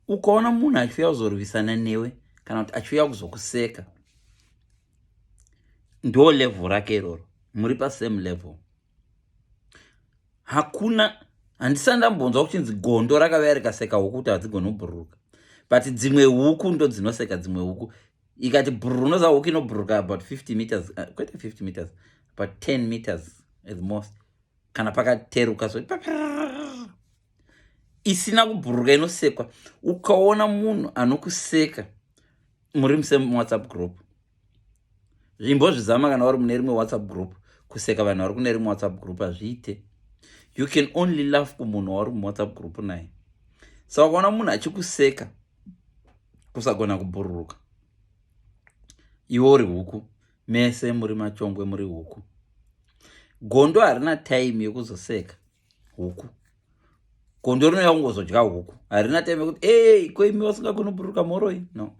ukaona munhu achiuya kuzorwisana newe kana kuti achiuya kuzokuseka, ndo level rake iroro, muri pasame level. Handisati ndambonzwa kuchinzi gondo rakauya rikaseka huku kuti hadzigoni kubhururuka, but dzimwe huku ndo dzinoseka dzimwe huku. Ikati bhururu, unoziva huku inobhururuka about 50 meters, kwete 50 meters, about 10 meters at the most, kana pakateruka so isina kubhururuka, inosekwa. Ukaona munhu anokuseka muri museme WhatsApp group, zvimbozvizama kana vari mune rimwe WhatsApp group, kuseka vanhu vari kune rimwe WhatsApp group hazviite. You can only laugh kumunhu wauri muWhatsApp group naye. Saka ukaona munhu achikuseka kusagona kubhururuka, iwe uri huku, mese muri machongwe, muri huku. Gondo harina time yekuzoseka huku. Gondo rinouya kungozodya huku, harina time yekuti ko imi vasingagoni kubhururuka moroi, no.